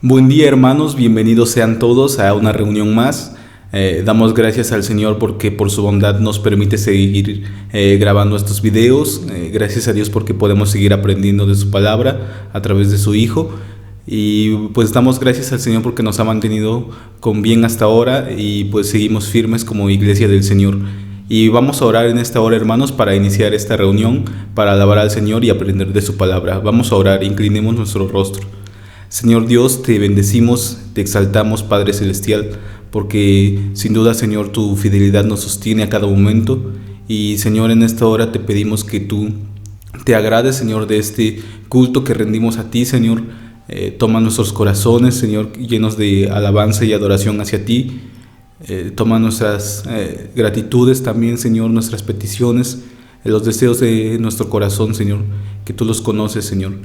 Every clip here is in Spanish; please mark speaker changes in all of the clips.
Speaker 1: Buen día, hermanos, bienvenidos sean todos a una reunión más. Damos gracias al Señor porque por su bondad nos permite seguir grabando estos videos. Gracias a Dios porque podemos seguir aprendiendo de su palabra a través de su Hijo. Y pues damos gracias al Señor porque nos ha mantenido con bien hasta ahora y pues seguimos firmes como iglesia del Señor. Y vamos a orar en esta hora, hermanos, para iniciar esta reunión, para alabar al Señor y aprender de su palabra. Vamos a orar, inclinemos nuestro rostro. Señor Dios, te bendecimos, te exaltamos, Padre Celestial, porque sin duda, Señor, tu fidelidad nos sostiene a cada momento. Y, Señor, en esta hora te pedimos que tú te agrades, Señor, de este culto que rendimos a ti, Señor. Toma nuestros corazones, Señor, llenos de alabanza y adoración hacia ti. Toma nuestras gratitudes también, Señor, nuestras peticiones, los deseos de nuestro corazón, Señor, que tú los conoces, Señor.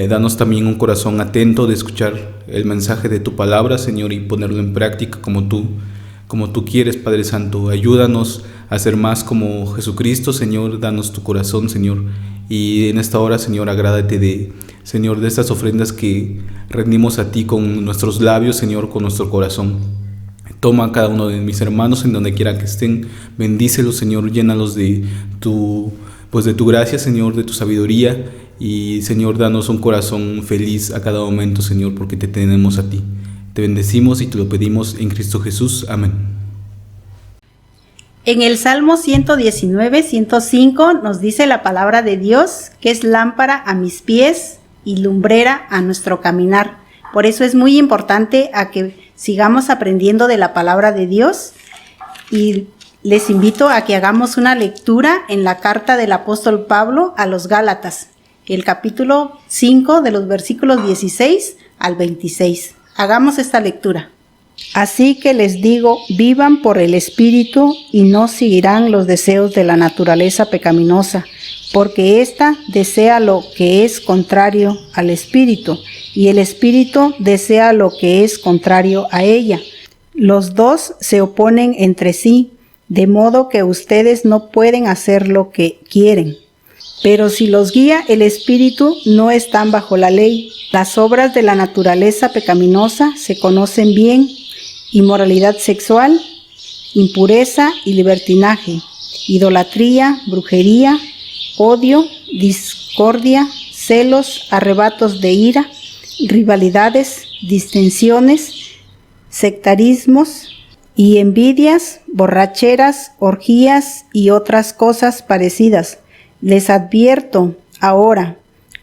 Speaker 1: Danos también un corazón atento de escuchar el mensaje de tu palabra, Señor, y ponerlo en práctica como tú quieres, Padre Santo. Ayúdanos a ser más como Jesucristo, Señor. Danos tu corazón, Señor. Y en esta hora, Señor, agrádate Señor, de estas ofrendas que rendimos a ti con nuestros labios, Señor, con nuestro corazón. Toma a cada uno de mis hermanos en donde quiera que estén. Bendícelos, Señor. Llénalos de tu gracia, Señor, de tu sabiduría. Y, Señor, danos un corazón feliz a cada momento, Señor, porque te tenemos a ti. Te bendecimos y te lo pedimos en Cristo Jesús. Amén.
Speaker 2: En el Salmo 119, 105 nos dice la palabra de Dios que es lámpara a mis pies y lumbrera a nuestro caminar. Por eso es muy importante a que sigamos aprendiendo de la palabra de Dios, y les invito a que hagamos una lectura en la carta del apóstol Pablo a los Gálatas, el capítulo 5 de los versículos 16 al 26. Hagamos esta lectura. Así que les digo, vivan por el Espíritu y no seguirán los deseos de la naturaleza pecaminosa, porque ésta desea lo que es contrario al Espíritu, y el Espíritu desea lo que es contrario a ella. Los dos se oponen entre sí, de modo que ustedes no pueden hacer lo que quieren. Pero si los guía el Espíritu, no están bajo la ley. Las obras de la naturaleza pecaminosa se conocen bien: inmoralidad sexual, impureza y libertinaje, idolatría, brujería, odio, discordia, celos, arrebatos de ira, rivalidades, disensiones, sectarismos y envidias, borracheras, orgías y otras cosas parecidas. Les advierto ahora,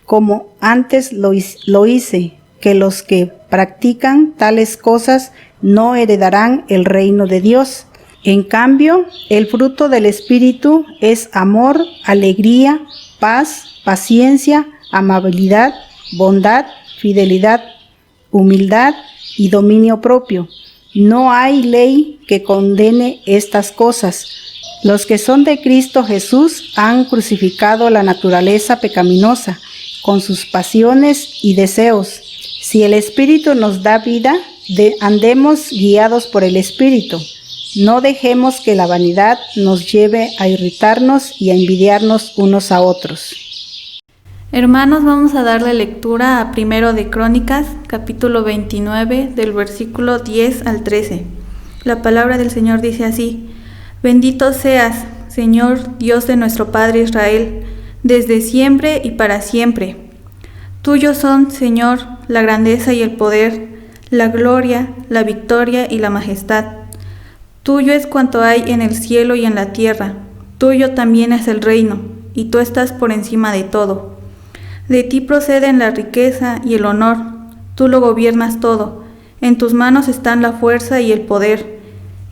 Speaker 2: como antes lo hice, que los que practican tales cosas no heredarán el reino de Dios. En cambio, el fruto del Espíritu es amor, alegría, paz, paciencia, amabilidad, bondad, fidelidad, humildad y dominio propio. No hay ley que condene estas cosas. Los que son de Cristo Jesús han crucificado la naturaleza pecaminosa con sus pasiones y deseos. Si el Espíritu nos da vida, andemos guiados por el Espíritu. No dejemos que la vanidad nos lleve a irritarnos y a envidiarnos unos a otros.
Speaker 3: Hermanos, vamos a darle lectura a Primero de Crónicas, capítulo 29, del versículo 10 al 13. La palabra del Señor dice así: Bendito seas, Señor, Dios de nuestro Padre Israel, desde siempre y para siempre. Tuyos son, Señor, la grandeza y el poder, la gloria, la victoria y la majestad. Tuyo es cuanto hay en el cielo y en la tierra. Tuyo también es el reino, y tú estás por encima de todo. De ti proceden la riqueza y el honor. Tú lo gobiernas todo. En tus manos están la fuerza y el poder.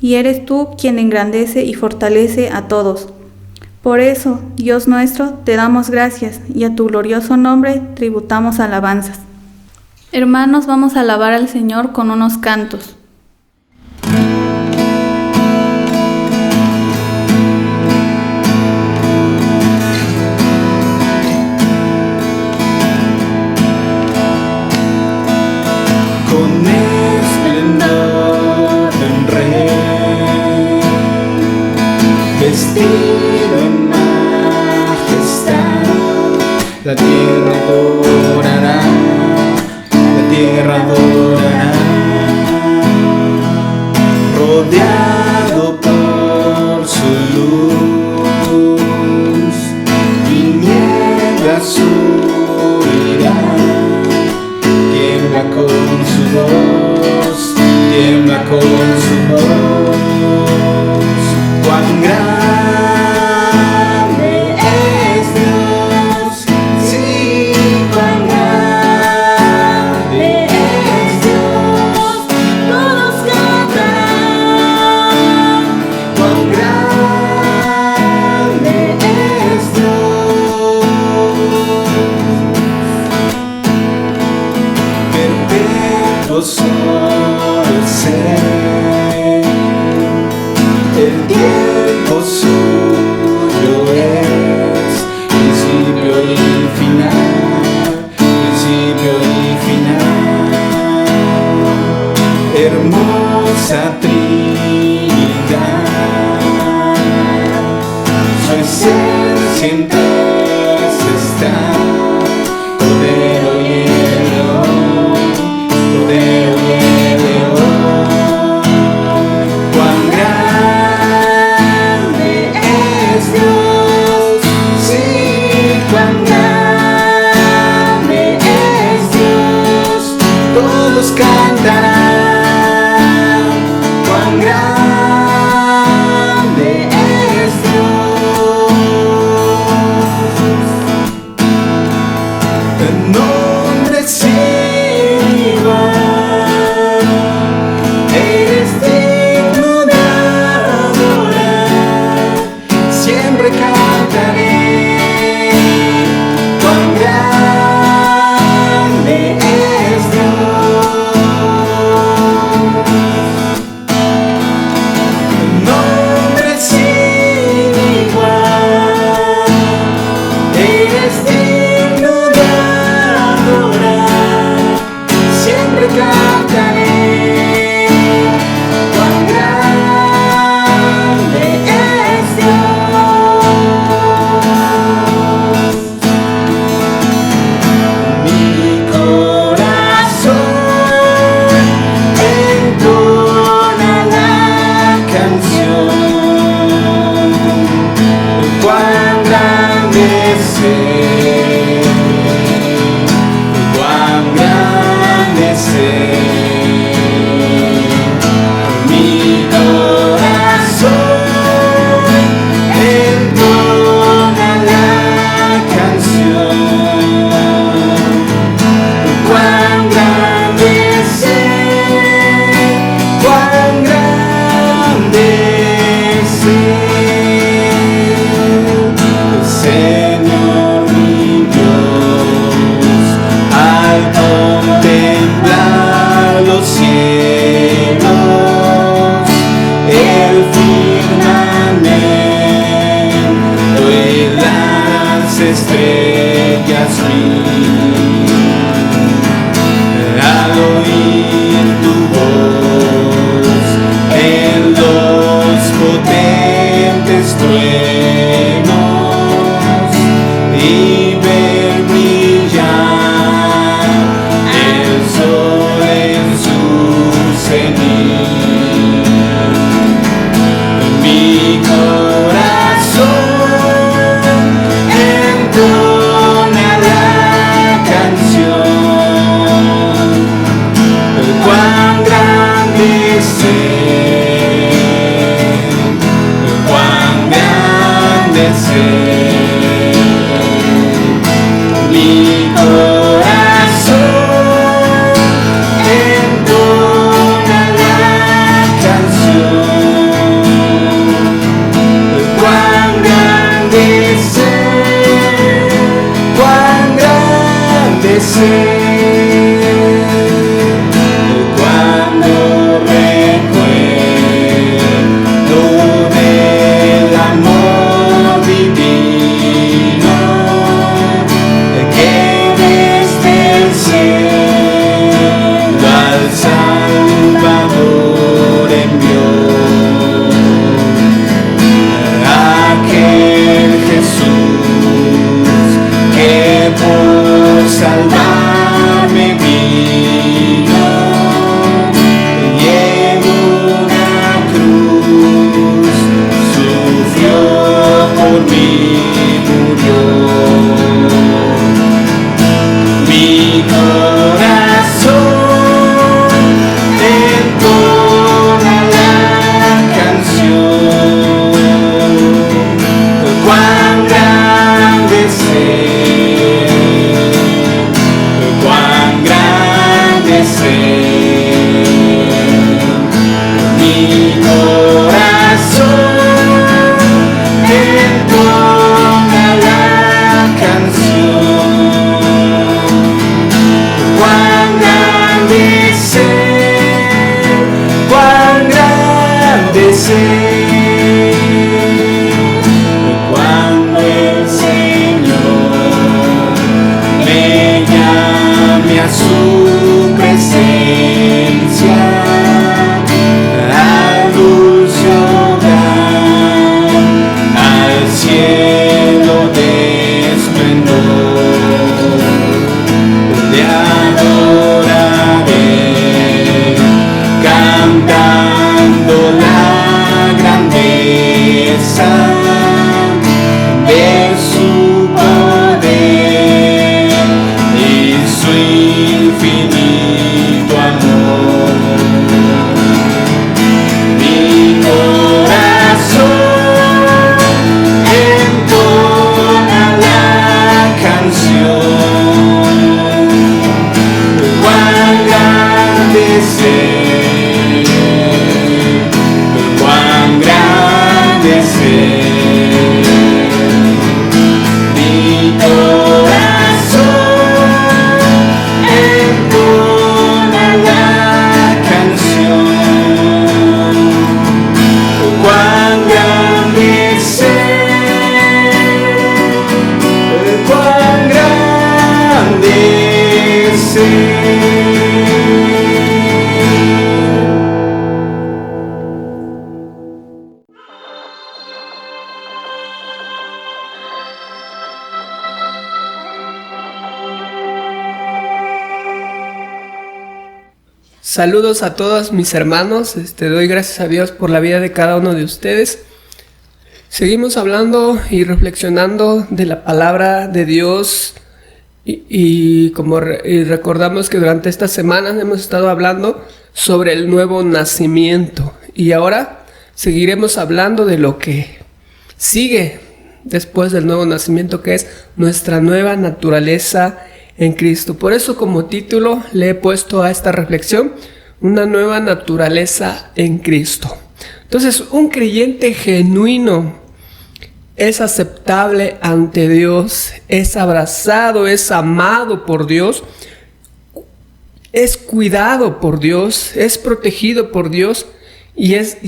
Speaker 3: Y eres tú quien engrandece y fortalece a todos. Por eso, Dios nuestro, te damos gracias, y a tu glorioso nombre tributamos alabanzas. Hermanos, vamos a alabar al Señor con unos cantos.
Speaker 1: Con esplendor de un rey, vestido en majestad, la tierra adorará, la tierra rodeado por su luz, tinieblas huirán, tiembla con su voz, tiembla con su voz. Cuán grande es Dios, sí, cuán grande es Dios, todos cantarán. Cuán grande es Dios, perpetuo sol ser, el tiempo suyo es, principio y final, principio y final. Hermosa Trinidad, su esencia en tres está, Cordero y el León, Cordero y el León. Cuán grande es Dios, sí, cuán grande es Dios, todos cantarán. Cuán grande es Dios, el nombre sin igual, eres digno de adorar, siempre cantaré. Cuán grande es Dios, el nombre sin igual, eres digno de adorar, siempre cantaré. Cuán grande es Dios. Mi corazón entona la canción. Cuán grande es Él, cuán grande es Él. Mi corazón entona la canción. Cuán grande es Él, cuán grande es Él. El Señor mi Dios, al contemplar los cielos, el firmamento y las estrellas mil, al oír tu voz en los potentes truenos y ver brillar el sol en su cenit. Mi corazón entona la canción. Cuán grande es Él, cuán grande es Él. Mi corazón entona la canción. Cuán grande es Él, cuán grande es Él. Cuando recuerdo del amor divino que desde el cielo al Salvador envió, aquel Jesús que por salvar
Speaker 4: de su poder y su infinito amor. Mi corazón entona la canción. Cuán grande es Él, cuán grande es Él. Mi corazón entona la canción. Cuán grande es Él, cuán grande es Él.
Speaker 5: Saludos a todos mis hermanos, doy gracias a Dios por la vida de cada uno de ustedes. Seguimos hablando y reflexionando de la palabra de Dios y recordamos que durante estas semanas hemos estado hablando sobre el nuevo nacimiento y ahora seguiremos hablando de lo que sigue después del nuevo nacimiento, que es nuestra nueva naturaleza en Cristo. Por eso como título le he puesto a esta reflexión, una nueva naturaleza en Cristo. Entonces, un creyente genuino es aceptable ante Dios, es abrazado, es amado por Dios, es cuidado por Dios, es protegido por Dios y es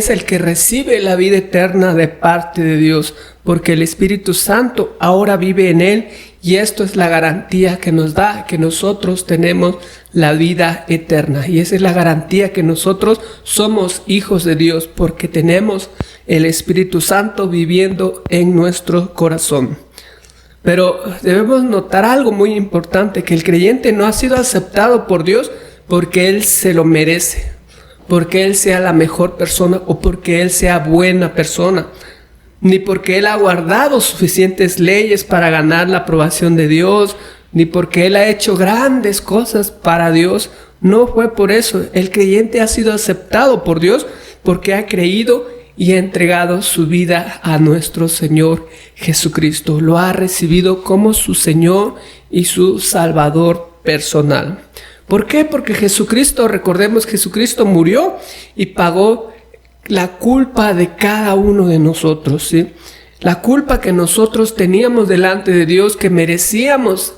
Speaker 5: el que recibe la vida eterna de parte de Dios, porque el Espíritu Santo ahora vive en él. Y esto es la garantía que nos da que nosotros tenemos la vida eterna. Y esa es la garantía que nosotros somos hijos de Dios, porque tenemos el Espíritu Santo viviendo en nuestro corazón. Pero debemos notar algo muy importante, que el creyente no ha sido aceptado por Dios porque Él se lo merece, porque Él sea la mejor persona o porque Él sea buena persona, ni porque Él ha guardado suficientes leyes para ganar la aprobación de Dios, ni porque Él ha hecho grandes cosas para Dios. No fue por eso. El creyente ha sido aceptado por Dios porque ha creído y ha entregado su vida a nuestro Señor Jesucristo. Lo ha recibido como su Señor y su Salvador personal. ¿Por qué? Porque Jesucristo, recordemos, Jesucristo murió y pagó la culpa de cada uno de nosotros, ¿sí? La culpa que nosotros teníamos delante de Dios, que merecíamos,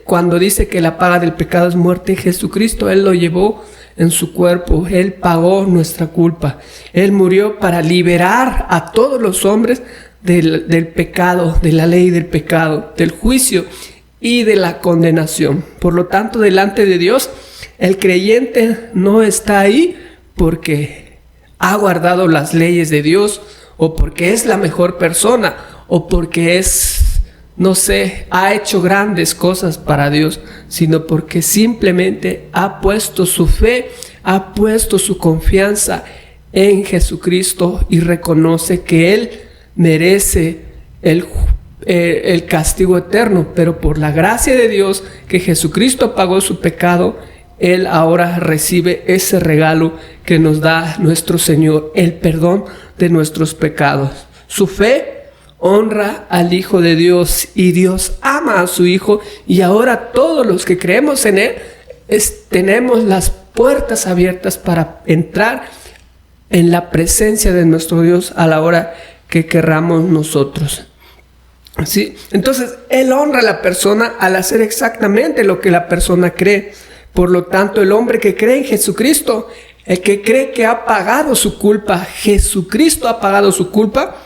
Speaker 5: cuando dice que la paga del pecado es muerte, Jesucristo, Él lo llevó en su cuerpo, Él pagó nuestra culpa. Él murió para liberar a todos los hombres del pecado, de la ley del pecado, del juicio y de la condenación. Por lo tanto, delante de Dios, el creyente no está ahí porque ha guardado las leyes de Dios, o porque es la mejor persona, o porque ha hecho grandes cosas para Dios, sino porque simplemente ha puesto su fe, ha puesto su confianza en Jesucristo y reconoce que Él merece el castigo eterno, pero por la gracia de Dios, que Jesucristo pagó su pecado, Él ahora recibe ese regalo que nos da nuestro Señor, el perdón de nuestros pecados. Su fe honra al Hijo de Dios y Dios ama a su Hijo, y ahora todos los que creemos en Él tenemos las puertas abiertas para entrar en la presencia de nuestro Dios a la hora que querramos nosotros. ¿Sí? Entonces, Él honra a la persona al hacer exactamente lo que la persona cree. Por lo tanto, el hombre que cree en Jesucristo, el que cree que ha pagado su culpa, Jesucristo ha pagado su culpa,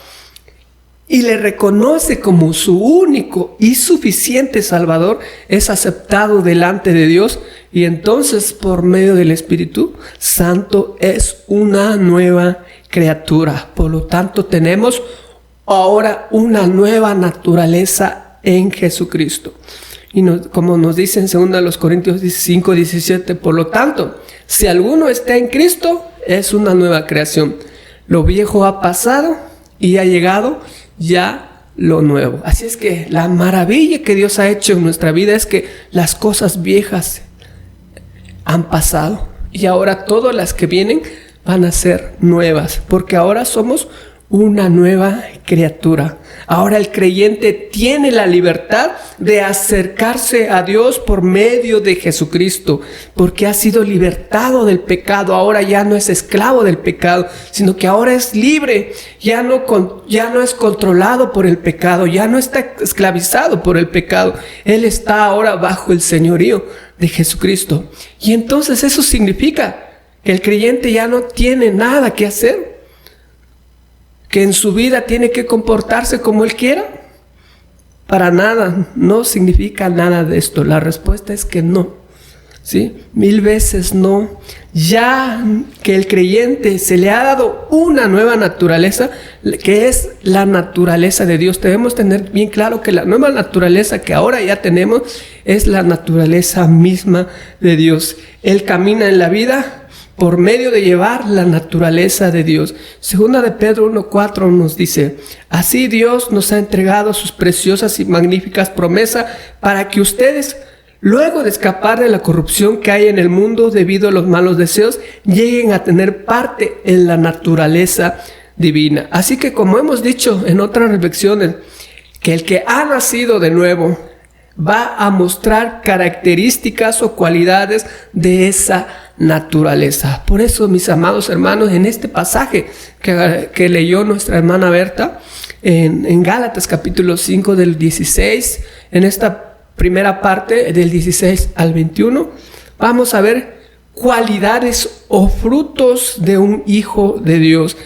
Speaker 5: y le reconoce como su único y suficiente Salvador, es aceptado delante de Dios, y entonces por medio del Espíritu Santo es una nueva criatura. Por lo tanto, tenemos ahora una nueva naturaleza en Jesucristo. Y como nos dice en 2 Corintios 5:17, por lo tanto, si alguno está en Cristo, es una nueva creación. Lo viejo ha pasado y ha llegado ya lo nuevo. Así es que la maravilla que Dios ha hecho en nuestra vida es que las cosas viejas han pasado y ahora todas las que vienen van a ser nuevas, porque ahora somos una nueva criatura. Ahora el creyente tiene la libertad de acercarse a Dios por medio de Jesucristo, porque ha sido libertado del pecado. Ahora ya no es esclavo del pecado, sino que ahora es libre. Ya no es controlado por el pecado, ya no está esclavizado por el pecado. Él está ahora bajo el señorío de Jesucristo. Y entonces eso significa que el creyente ya no tiene nada que hacer, que en su vida tiene que comportarse como él quiera. Para nada, no significa nada de esto. La respuesta es que no, ¿sí? 1000 veces no. Ya que el creyente se le ha dado una nueva naturaleza, que es la naturaleza de Dios. Debemos tener bien claro que la nueva naturaleza que ahora ya tenemos es la naturaleza misma de Dios. Él camina en la vida por medio de llevar la naturaleza de Dios. Segunda de Pedro 1:4 nos dice: así Dios nos ha entregado sus preciosas y magníficas promesas para que ustedes, luego de escapar de la corrupción que hay en el mundo debido a los malos deseos, lleguen a tener parte en la naturaleza divina. Así que, como hemos dicho en otras reflexiones, que el que ha nacido de nuevo va a mostrar características o cualidades de esa naturaleza. Por eso, mis amados hermanos, en este pasaje que leyó nuestra hermana Berta en Gálatas capítulo 5 del 16, en esta primera parte del 16 al 21, vamos a ver cualidades o frutos de un hijo de Dios.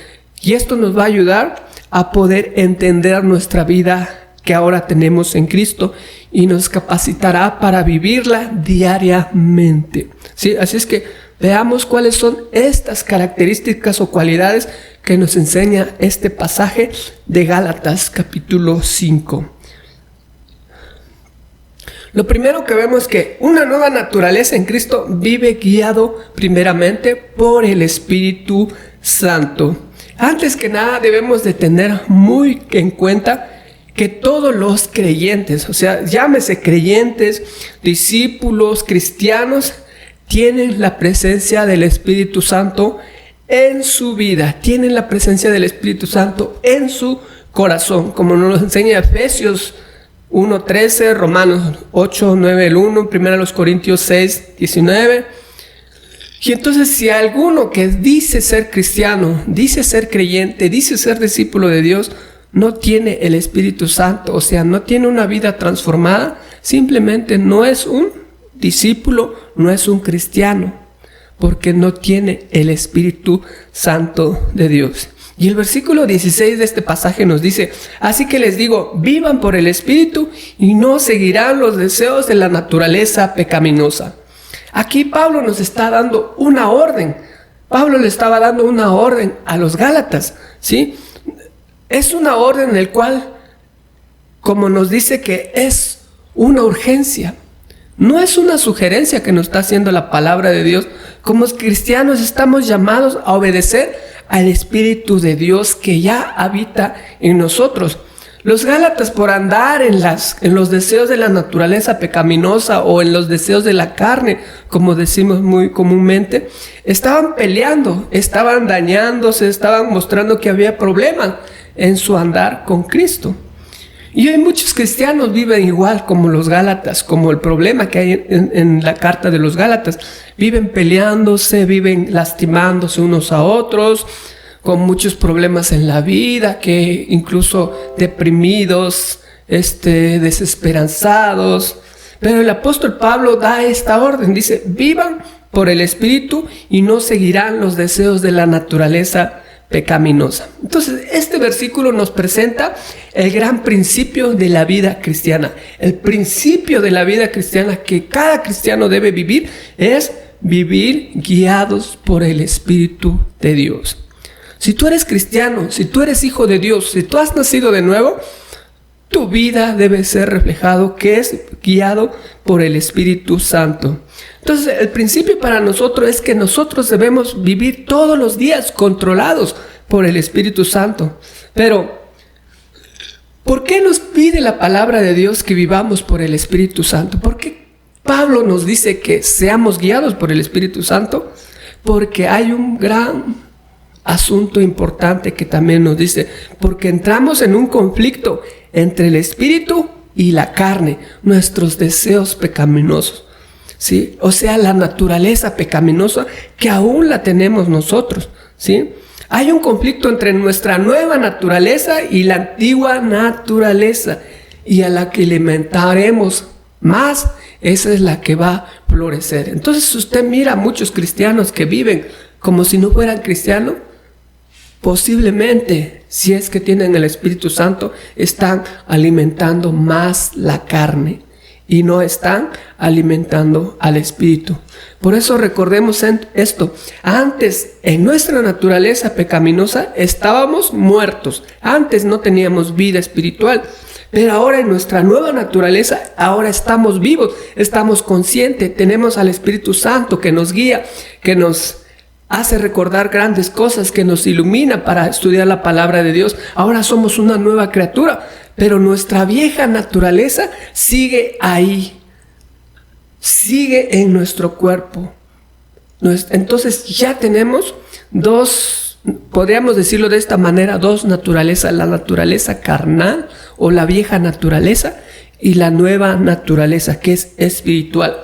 Speaker 5: Y esto nos va a ayudar a poder entender nuestra vida que ahora tenemos en Cristo y nos capacitará para vivirla diariamente. ¿Sí? Así es que veamos cuáles son estas características o cualidades que nos enseña este pasaje de Gálatas capítulo 5. Lo primero que vemos es que una nueva naturaleza en Cristo vive guiado primeramente por el Espíritu Santo. Antes que nada debemos de tener muy en cuenta que todos los creyentes, o sea, llámese creyentes, discípulos, cristianos, tienen la presencia del Espíritu Santo en su vida, tienen la presencia del Espíritu Santo en su corazón, como nos enseña Efesios 1:13, Romanos 8:9-1, 1 Corintios 6:19. Y entonces, si alguno que dice ser cristiano, dice ser creyente, dice ser discípulo de Dios, no tiene el Espíritu Santo, o sea, no tiene una vida transformada, simplemente no es un discípulo, no es un cristiano, porque no tiene el Espíritu Santo de Dios. Y el versículo 16 de este pasaje nos dice: así que les digo, vivan por el Espíritu y no seguirán los deseos de la naturaleza pecaminosa. Aquí Pablo nos está dando una orden. Pablo le estaba dando una orden a los Gálatas, ¿sí? Es una orden en la cual, como nos dice que es una urgencia, no es una sugerencia que nos está haciendo la palabra de Dios. Como cristianos estamos llamados a obedecer al Espíritu de Dios que ya habita en nosotros. Los Gálatas, por andar en los deseos de la naturaleza pecaminosa o en los deseos de la carne, como decimos muy comúnmente, estaban peleando, estaban dañándose, estaban mostrando que había problemas en su andar con Cristo. Y hoy muchos cristianos viven igual como los Gálatas, como el problema que hay en la carta de los Gálatas. Viven peleándose, viven lastimándose unos a otros, con muchos problemas en la vida, que incluso deprimidos, desesperanzados. Pero el apóstol Pablo da esta orden, dice: vivan por el Espíritu y no seguirán los deseos de la naturaleza pecaminosa. Entonces, este versículo nos presenta el gran principio de la vida cristiana. El principio de la vida cristiana que cada cristiano debe vivir es vivir guiados por el Espíritu de Dios. Si tú eres cristiano, si tú eres hijo de Dios, si tú has nacido de nuevo, tu vida debe ser reflejado que es guiado por el Espíritu Santo. Entonces, el principio para nosotros es que nosotros debemos vivir todos los días controlados por el Espíritu Santo. Pero, ¿por qué nos pide la palabra de Dios que vivamos por el Espíritu Santo? ¿Por qué Pablo nos dice que seamos guiados por el Espíritu Santo? Porque hay un gran asunto importante que también nos dice, porque entramos en un conflicto entre el Espíritu y la carne, nuestros deseos pecaminosos, ¿sí? O sea, la naturaleza pecaminosa que aún la tenemos nosotros, ¿sí? Hay un conflicto entre nuestra nueva naturaleza y la antigua naturaleza, y a la que alimentaremos más, esa es la que va a florecer. Entonces, usted mira a muchos cristianos que viven como si no fueran cristianos. Posiblemente, si es que tienen el Espíritu Santo, están alimentando más la carne y no están alimentando al Espíritu. Por eso recordemos esto. Antes, en nuestra naturaleza pecaminosa, estábamos muertos. Antes no teníamos vida espiritual. Pero ahora en nuestra nueva naturaleza, ahora estamos vivos, estamos conscientes, tenemos al Espíritu Santo que nos guía, que nos hace recordar grandes cosas, que nos ilumina para estudiar la palabra de Dios. Ahora somos una nueva criatura, pero nuestra vieja naturaleza sigue ahí, sigue en nuestro cuerpo. Entonces ya tenemos dos, podríamos decirlo de esta manera, dos naturalezas: la naturaleza carnal o la vieja naturaleza y la nueva naturaleza que es espiritual.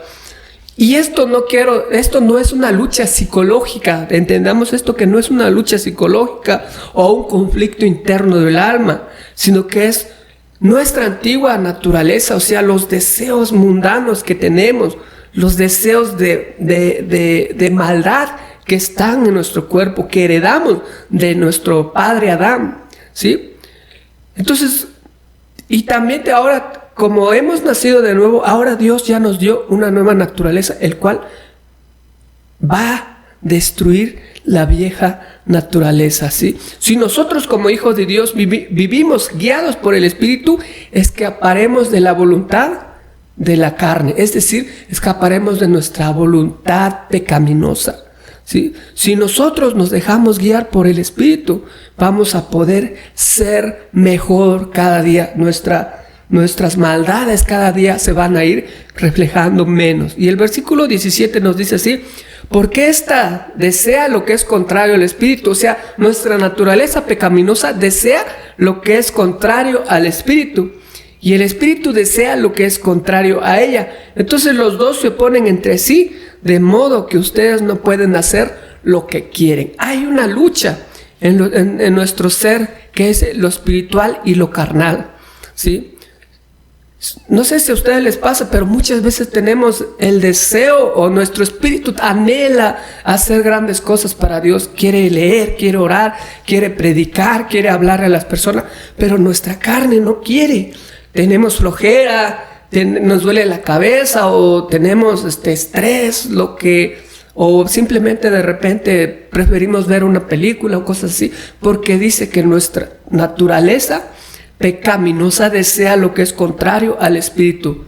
Speaker 5: Y esto no es una lucha psicológica, entendamos esto, que no es una lucha psicológica o un conflicto interno del alma, sino que es nuestra antigua naturaleza, o sea, los deseos mundanos que tenemos, los deseos de maldad que están en nuestro cuerpo, que heredamos de nuestro padre Adán, ¿sí? Entonces, y también ahora, como hemos nacido de nuevo, ahora Dios ya nos dio una nueva naturaleza, el cual va a destruir la vieja naturaleza, ¿sí? Si nosotros como hijos de Dios vivimos guiados por el Espíritu, escaparemos de la voluntad de la carne, es decir, escaparemos de nuestra voluntad pecaminosa, ¿sí? Si nosotros nos dejamos guiar por el Espíritu, vamos a poder ser mejor cada día. Nuestras maldades cada día se van a ir reflejando menos. Y el versículo 17 nos dice así: porque ésta desea lo que es contrario al Espíritu. O sea, nuestra naturaleza pecaminosa desea lo que es contrario al Espíritu, y el Espíritu desea lo que es contrario a ella. Entonces los dos se oponen entre sí, de modo que ustedes no pueden hacer lo que quieren. Hay una lucha en nuestro ser, que es lo espiritual y lo carnal, ¿sí? No sé si a ustedes les pasa, pero muchas veces tenemos el deseo, o nuestro espíritu anhela hacer grandes cosas para Dios. Quiere leer, quiere orar, quiere predicar, quiere hablar a las personas, pero nuestra carne no quiere. Tenemos flojera, nos duele la cabeza, o tenemos estrés, o simplemente de repente preferimos ver una película o cosas así, porque dice que nuestra naturaleza pecaminosa desea lo que es contrario al Espíritu,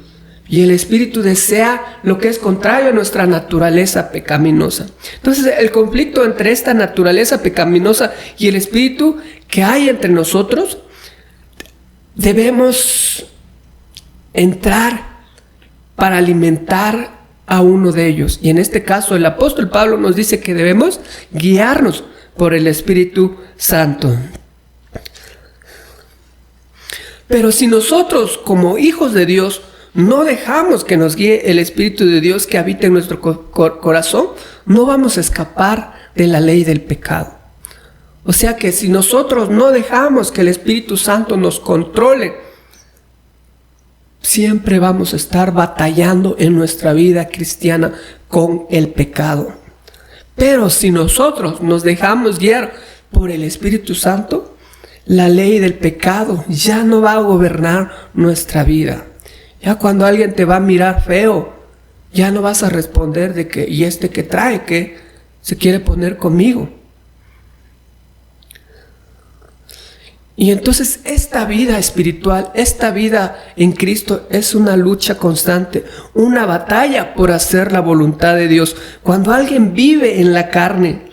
Speaker 5: y el Espíritu desea lo que es contrario a nuestra naturaleza pecaminosa. Entonces, el conflicto entre esta naturaleza pecaminosa y el Espíritu que hay entre nosotros, debemos entrar para alimentar a uno de ellos. Y en este caso, el apóstol Pablo nos dice que debemos guiarnos por el Espíritu Santo. Pero si nosotros, como hijos de Dios, no dejamos que nos guíe el Espíritu de Dios que habita en nuestro corazón, no vamos a escapar de la ley del pecado. O sea que si nosotros no dejamos que el Espíritu Santo nos controle, siempre vamos a estar batallando en nuestra vida cristiana con el pecado. Pero si nosotros nos dejamos guiar por el Espíritu Santo, la ley del pecado ya no va a gobernar nuestra vida. Ya cuando alguien te va a mirar feo, ya no vas a responder de que, ¿y este que trae? ¿Qué se quiere poner conmigo? Y entonces esta vida espiritual, esta vida en Cristo es una lucha constante, una batalla por hacer la voluntad de Dios. Cuando alguien vive en la carne,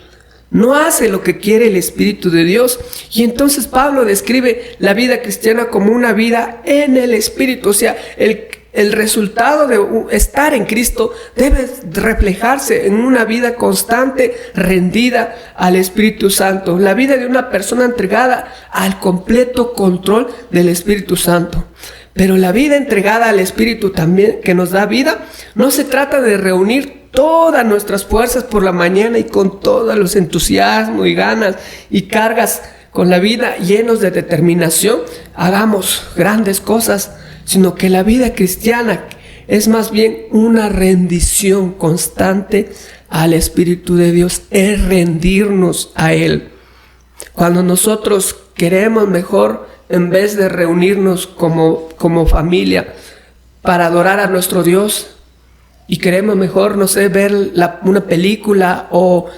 Speaker 5: no hace lo que quiere el Espíritu de Dios. Y entonces Pablo describe la vida cristiana como una vida en el Espíritu. O sea, el resultado de estar en Cristo debe reflejarse en una vida constante, rendida al Espíritu Santo. La vida de una persona entregada al completo control del Espíritu Santo. Pero la vida entregada al Espíritu también, que nos da vida, no se trata de reunir todas nuestras fuerzas por la mañana y con todos los entusiasmos y ganas y cargas con la vida, llenos de determinación, hagamos grandes cosas, sino que la vida cristiana es más bien una rendición constante al Espíritu de Dios, es rendirnos a Él. Cuando nosotros queremos mejor, en vez de reunirnos como familia para adorar a nuestro Dios, y queremos mejor, no sé, ver una película o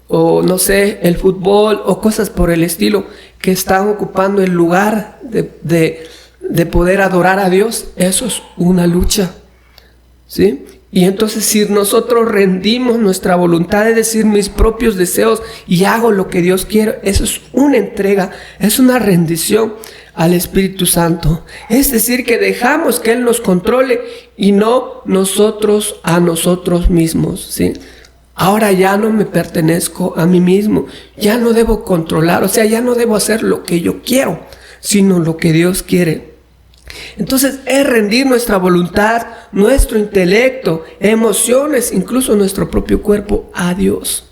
Speaker 5: no sé, el fútbol o cosas por el estilo que están ocupando el lugar de poder adorar a Dios, eso es una lucha, ¿sí? Y entonces si nosotros rendimos nuestra voluntad de decir mis propios deseos y hago lo que Dios quiere, eso es una entrega, es una rendición al Espíritu Santo. Es decir, que dejamos que Él nos controle y no nosotros a nosotros mismos, ¿sí? Ahora ya no me pertenezco a mí mismo, ya no debo controlar, o sea, ya no debo hacer lo que yo quiero, sino lo que Dios quiere. Entonces es rendir nuestra voluntad, nuestro intelecto, emociones, incluso nuestro propio cuerpo a Dios.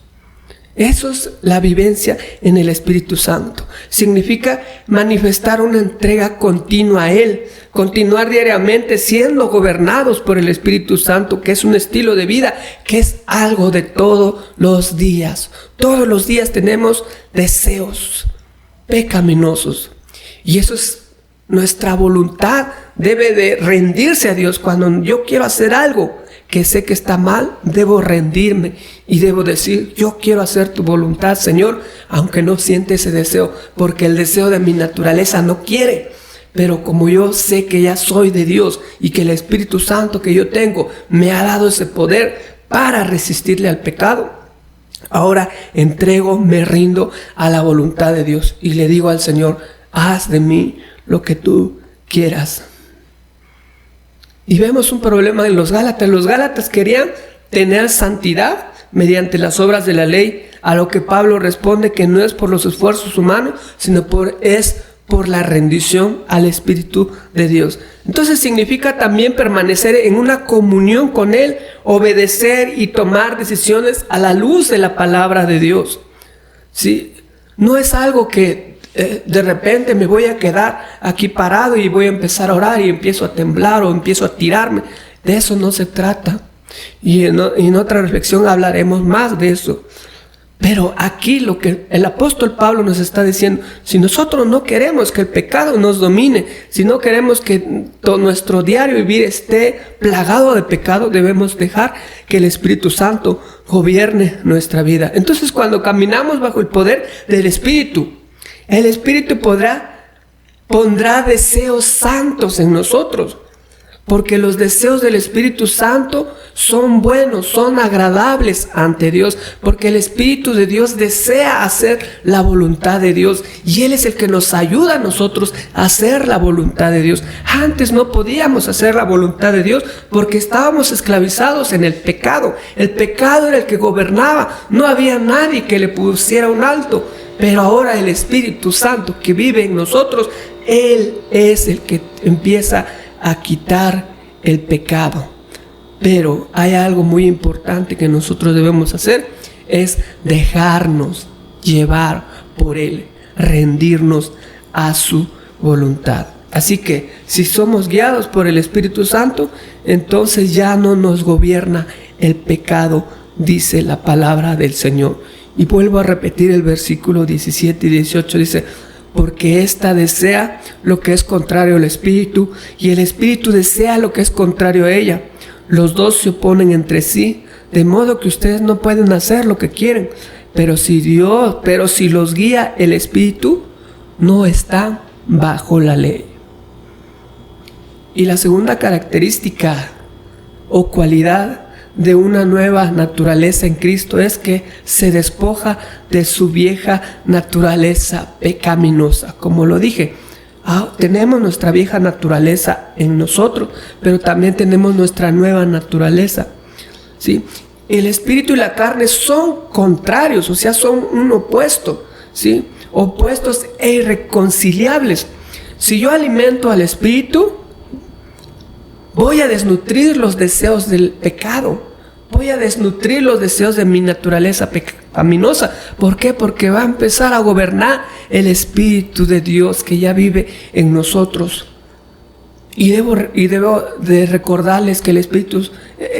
Speaker 5: Eso es la vivencia en el Espíritu Santo. Significa manifestar una entrega continua a Él, continuar diariamente siendo gobernados por el Espíritu Santo, que es un estilo de vida, que es algo de todos los días. Todos los días tenemos deseos pecaminosos y eso es nuestra voluntad, debe de rendirse a Dios. Cuando yo quiero hacer algo que sé que está mal, debo rendirme y debo decir, yo quiero hacer tu voluntad, Señor, aunque no siente ese deseo, porque el deseo de mi naturaleza no quiere. Pero como yo sé que ya soy de Dios y que el Espíritu Santo que yo tengo me ha dado ese poder para resistirle al pecado, ahora me rindo a la voluntad de Dios y le digo al Señor, haz de mí lo que tú quieras. Y vemos un problema en los Gálatas. Los Gálatas querían tener santidad mediante las obras de la ley, a lo que Pablo responde que no es por los esfuerzos humanos, sino es por la rendición al Espíritu de Dios. Entonces significa también permanecer en una comunión con Él, obedecer y tomar decisiones a la luz de la palabra de Dios. ¿Sí? No es algo que de repente me voy a quedar aquí parado y voy a empezar a orar y empiezo a temblar o empiezo a tirarme. De eso no se trata. Y en otra reflexión hablaremos más de eso. Pero aquí lo que el apóstol Pablo nos está diciendo, si nosotros no queremos que el pecado nos domine, si no queremos que todo nuestro diario vivir esté plagado de pecado, debemos dejar que el Espíritu Santo gobierne nuestra vida. Entonces, cuando caminamos bajo el poder del Espíritu, el Espíritu pondrá deseos santos en nosotros, porque los deseos del Espíritu Santo son buenos, son agradables ante Dios, porque el Espíritu de Dios desea hacer la voluntad de Dios y Él es el que nos ayuda a nosotros a hacer la voluntad de Dios. Antes no podíamos hacer la voluntad de Dios porque estábamos esclavizados en el pecado. El pecado era el que gobernaba, no había nadie que le pusiera un alto. Pero ahora el Espíritu Santo que vive en nosotros, Él es el que empieza a quitar el pecado. Pero hay algo muy importante que nosotros debemos hacer, es dejarnos llevar por Él, rendirnos a su voluntad. Así que si somos guiados por el Espíritu Santo, entonces ya no nos gobierna el pecado, dice la palabra del Señor. Y vuelvo a repetir el versículo 17 y 18, dice, porque ésta desea lo que es contrario al Espíritu, y el Espíritu desea lo que es contrario a ella. Los dos se oponen entre sí, de modo que ustedes no pueden hacer lo que quieren. Pero si los guía el Espíritu, no están bajo la ley. Y la segunda característica o cualidad de una nueva naturaleza en Cristo es que se despoja de su vieja naturaleza pecaminosa. Como lo dije, tenemos nuestra vieja naturaleza en nosotros, pero también tenemos nuestra nueva naturaleza, ¿sí? El espíritu y la carne son contrarios, o sea, son un opuesto, ¿sí? Opuestos e irreconciliables. Si yo alimento al espíritu, voy a desnutrir los deseos del pecado. Voy a desnutrir los deseos de mi naturaleza pecaminosa. ¿Por qué? Porque va a empezar a gobernar el Espíritu de Dios que ya vive en nosotros. Y debo de recordarles que el Espíritu,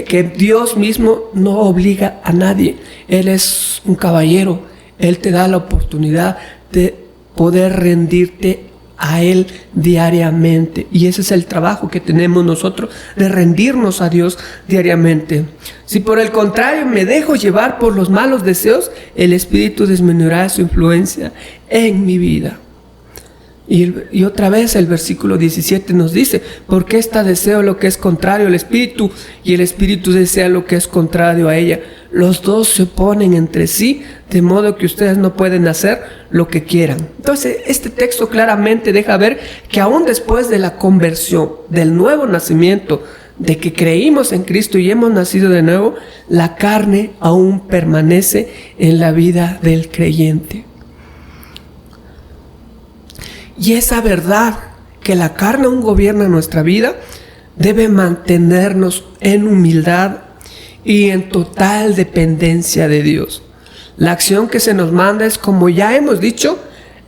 Speaker 5: que Dios mismo no obliga a nadie. Él es un caballero. Él te da la oportunidad de poder rendirte a Él diariamente, y ese es el trabajo que tenemos nosotros, de rendirnos a Dios diariamente. Si por el contrario me dejo llevar por los malos deseos, el Espíritu disminuirá su influencia en mi vida. Y otra vez el versículo 17 nos dice: porque ésta desea lo que es contrario al Espíritu, y el Espíritu desea lo que es contrario a ella. Los dos se oponen entre sí, de modo que ustedes no pueden hacer lo que quieran. Entonces, este texto claramente deja ver que aún después de la conversión, del nuevo nacimiento, de que creímos en Cristo y hemos nacido de nuevo, la carne aún permanece en la vida del creyente. Y esa verdad, que la carne aún gobierna nuestra vida, debe mantenernos en humildad y en total dependencia de Dios. La acción que se nos manda es, como ya hemos dicho,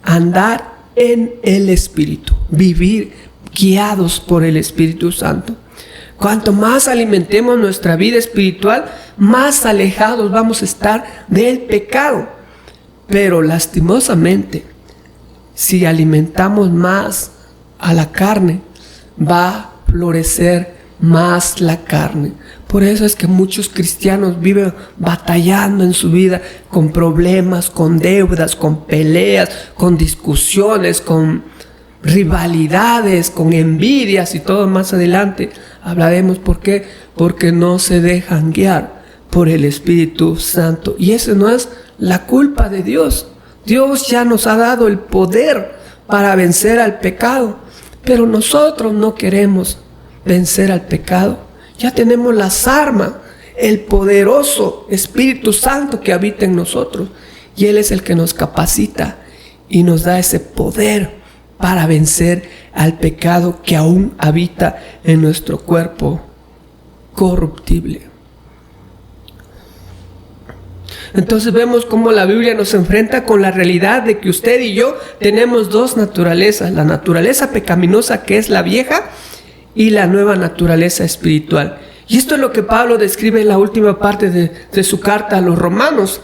Speaker 5: andar en el Espíritu, vivir guiados por el Espíritu Santo. Cuanto más alimentemos nuestra vida espiritual, más alejados vamos a estar del pecado. Pero lastimosamente, si alimentamos más a la carne, va a florecer más la carne. Por eso es que muchos cristianos viven batallando en su vida con problemas, con deudas, con peleas, con discusiones, con rivalidades, con envidias y todo más adelante. Hablaremos por qué. Porque no se dejan guiar por el Espíritu Santo. Y eso no es la culpa de Dios. Dios ya nos ha dado el poder para vencer al pecado, pero nosotros no queremos vencer al pecado. Ya tenemos las armas, el poderoso Espíritu Santo que habita en nosotros, y Él es el que nos capacita y nos da ese poder para vencer al pecado que aún habita en nuestro cuerpo corruptible. Entonces vemos cómo la Biblia nos enfrenta con la realidad de que usted y yo tenemos dos naturalezas: la naturaleza pecaminosa, que es la vieja, y la nueva naturaleza espiritual. Y esto es lo que Pablo describe en la última parte de su carta a los romanos.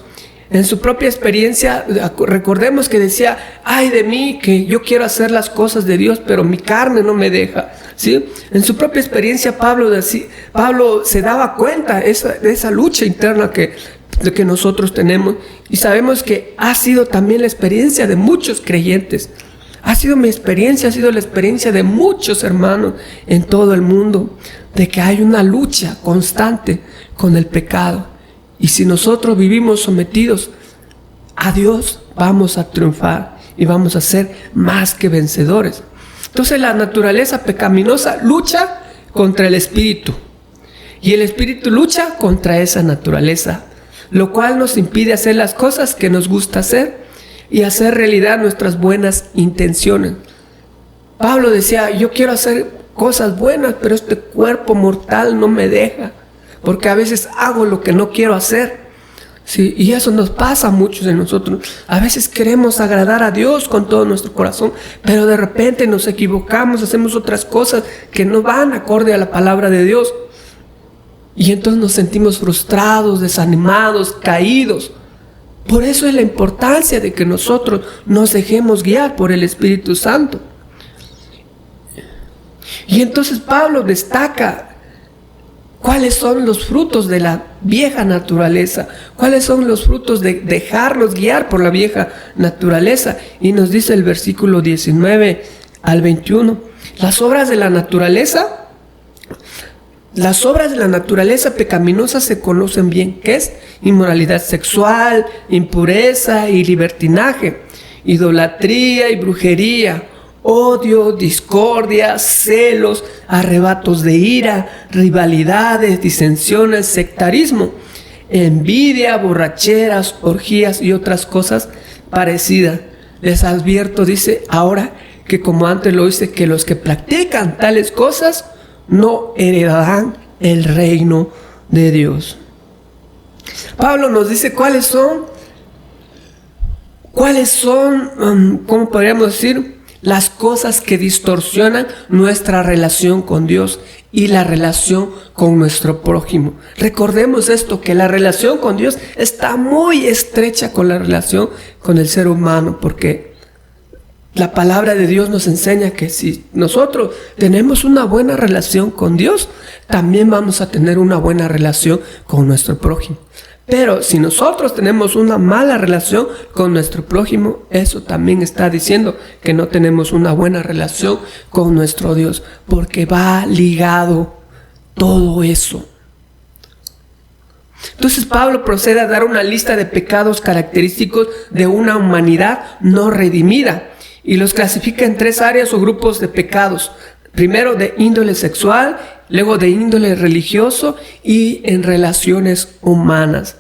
Speaker 5: En su propia experiencia, recordemos que decía: ay de mí, que yo quiero hacer las cosas de Dios, pero mi carne no me deja, ¿sí? En su propia experiencia, Pablo se daba cuenta de esa lucha interna que nosotros tenemos, y sabemos que ha sido también la experiencia de muchos creyentes. Ha sido mi experiencia, ha sido la experiencia de muchos hermanos en todo el mundo, de que hay una lucha constante con el pecado. Y si nosotros vivimos sometidos a Dios, vamos a triunfar y vamos a ser más que vencedores. Entonces la naturaleza pecaminosa lucha contra el espíritu, y el espíritu lucha contra esa naturaleza, lo cual nos impide hacer las cosas que nos gusta hacer y hacer realidad nuestras buenas intenciones. Pablo decía: yo quiero hacer cosas buenas, pero este cuerpo mortal no me deja, porque a veces hago lo que no quiero hacer, ¿sí? Y eso nos pasa a muchos de nosotros. A veces queremos agradar a Dios con todo nuestro corazón, pero de repente nos equivocamos, hacemos otras cosas que no van acorde a la palabra de Dios. Y entonces nos sentimos frustrados, desanimados, caídos. Por eso es la importancia de que nosotros nos dejemos guiar por el Espíritu Santo. Y entonces Pablo destaca cuáles son los frutos de la vieja naturaleza, cuáles son los frutos de dejarnos guiar por la vieja naturaleza. Y nos dice el versículo 19 al 21: las obras de la naturaleza las obras de la naturaleza pecaminosa se conocen bien, que es inmoralidad sexual, impureza y libertinaje, idolatría y brujería, odio, discordia, celos, arrebatos de ira, rivalidades, disensiones, sectarismo, envidia, borracheras, orgías y otras cosas parecidas. Les advierto, dice, ahora que como antes lo hice, que los que practican tales cosas no heredarán el reino de Dios. Pablo nos dice cuáles son, ¿cómo podríamos decir? Las cosas que distorsionan nuestra relación con Dios y la relación con nuestro prójimo. Recordemos esto, que la relación con Dios está muy estrecha con la relación con el ser humano, porque la palabra de Dios nos enseña que si nosotros tenemos una buena relación con Dios, también vamos a tener una buena relación con nuestro prójimo. Pero si nosotros tenemos una mala relación con nuestro prójimo, eso también está diciendo que no tenemos una buena relación con nuestro Dios, porque va ligado todo eso. Entonces Pablo procede a dar una lista de pecados característicos de una humanidad no redimida y los clasifica en 3 áreas o grupos de pecados. Primero de índole sexual, luego de índole religioso y en relaciones humanas.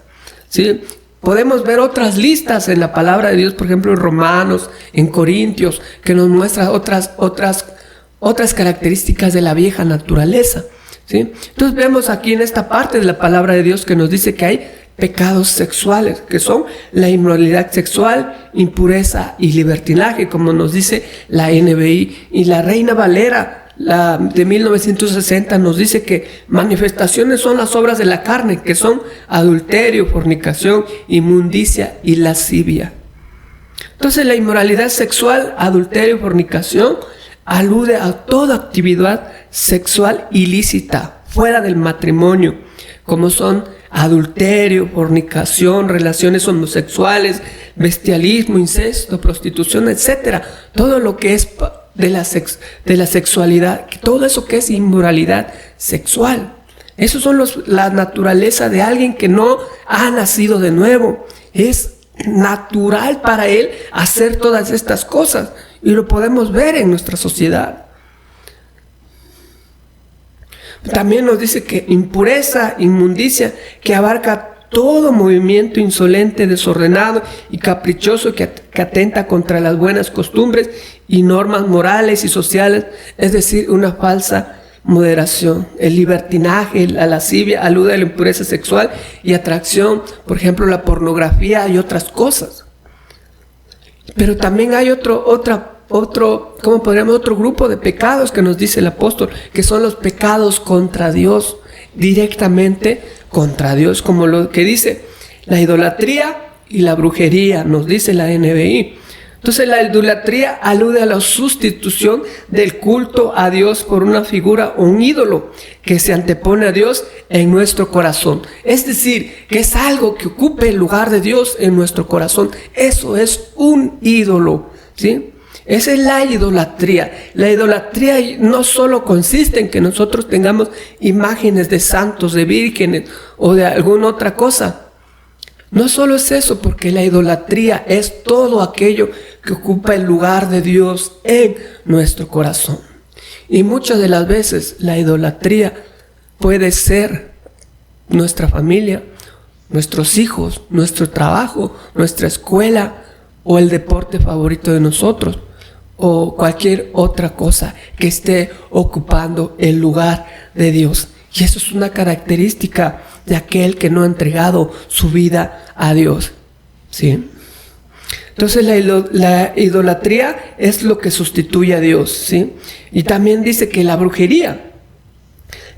Speaker 5: ¿Sí? Podemos ver otras listas en la palabra de Dios, por ejemplo en Romanos, en Corintios, que nos muestra otras características de la vieja naturaleza. ¿Sí? Entonces vemos aquí en esta parte de la palabra de Dios que nos dice que hay pecados sexuales, que son la inmoralidad sexual, impureza y libertinaje, como nos dice la NBI. Y la Reina Valera, la de 1960, nos dice que manifestaciones son las obras de la carne, que son adulterio, fornicación, inmundicia y lascivia. Entonces la inmoralidad sexual, adulterio, fornicación, alude a toda actividad sexual ilícita fuera del matrimonio, como son adulterio, fornicación, relaciones homosexuales, bestialismo, incesto, prostitución, etc. Todo lo que es de la sexualidad, todo eso que es inmoralidad sexual. Esos son la naturaleza de alguien que no ha nacido de nuevo. Es natural para él hacer todas estas cosas y lo podemos ver en nuestra sociedad. También nos dice que impureza, inmundicia, que abarca todo movimiento insolente, desordenado y caprichoso que atenta contra las buenas costumbres y normas morales y sociales, es decir, una falsa moderación. El libertinaje, la lascivia, alude a la impureza sexual y atracción, por ejemplo, la pornografía y otras cosas. Pero también hay otro grupo de pecados que nos dice el apóstol, que son los pecados contra Dios, directamente contra Dios, como lo que dice la idolatría y la brujería, nos dice la NBI. Entonces la idolatría alude a la sustitución del culto a Dios por una figura o un ídolo que se antepone a Dios en nuestro corazón. Es decir, que es algo que ocupe el lugar de Dios en nuestro corazón. Eso es un ídolo, ¿sí? Esa es la idolatría. La idolatría no solo consiste en que nosotros tengamos imágenes de santos, de vírgenes o de alguna otra cosa. No solo es eso, porque la idolatría es todo aquello que ocupa el lugar de Dios en nuestro corazón. Y muchas de las veces la idolatría puede ser nuestra familia, nuestros hijos, nuestro trabajo, nuestra escuela o el deporte favorito de nosotros, o cualquier otra cosa que esté ocupando el lugar de Dios. Y eso es una característica de aquel que no ha entregado su vida a Dios, ¿sí? Entonces la idolatría es lo que sustituye a Dios, ¿sí? Y también dice que la brujería,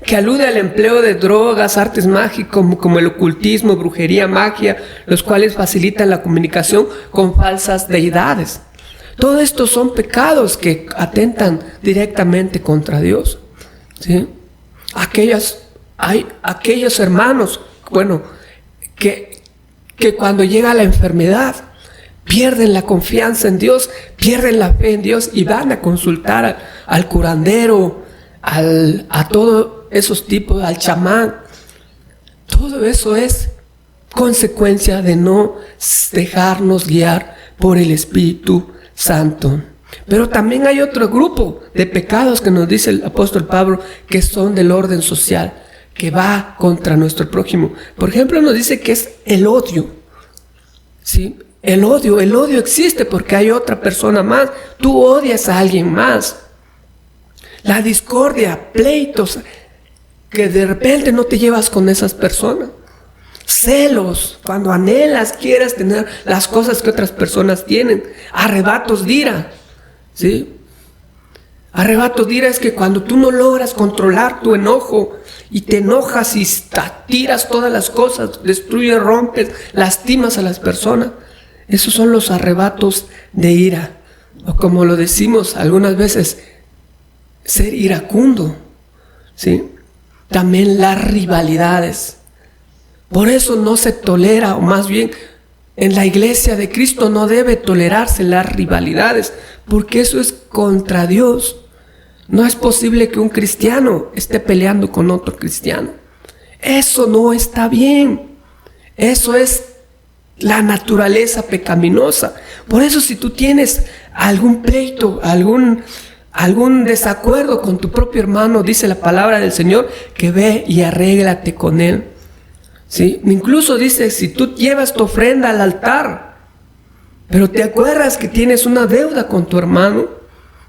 Speaker 5: que alude al empleo de drogas, artes mágicas como el ocultismo, brujería, magia, los cuales facilitan la comunicación con falsas deidades. Todo esto son pecados que atentan directamente contra Dios, ¿sí? Hay aquellos hermanos, que cuando llega la enfermedad pierden la confianza en Dios, pierden la fe en Dios y van a consultar al curandero, a todo esos tipos, al chamán. Todo eso es consecuencia de no dejarnos guiar por el Espíritu Santo. Pero también hay otro grupo de pecados que nos dice el apóstol Pablo que son del orden social, que va contra nuestro prójimo. Por ejemplo, nos dice que es el odio. ¿Sí? El odio existe porque hay otra persona más. Tú odias a alguien más. La discordia, pleitos, que de repente no te llevas con esas personas. Celos, cuando anhelas, quieres tener las cosas que otras personas tienen. Arrebatos de ira, ¿sí? Arrebatos de ira es que cuando tú no logras controlar tu enojo y te enojas y tiras todas las cosas, destruyes, rompes, lastimas a las personas. Esos son los arrebatos de ira. O como lo decimos algunas veces, ser iracundo, ¿sí? También las rivalidades. Por eso no se tolera, o más bien en la iglesia de Cristo no debe tolerarse las rivalidades, porque eso es contra Dios. No es posible que un cristiano esté peleando con otro cristiano. Eso no está bien. Eso es la naturaleza pecaminosa. Por eso si tú tienes algún pleito, algún desacuerdo con tu propio hermano, dice la palabra del Señor, que ve y arréglate con él. ¿Sí? Incluso dice, si tú llevas tu ofrenda al altar, pero te acuerdas que tienes una deuda con tu hermano,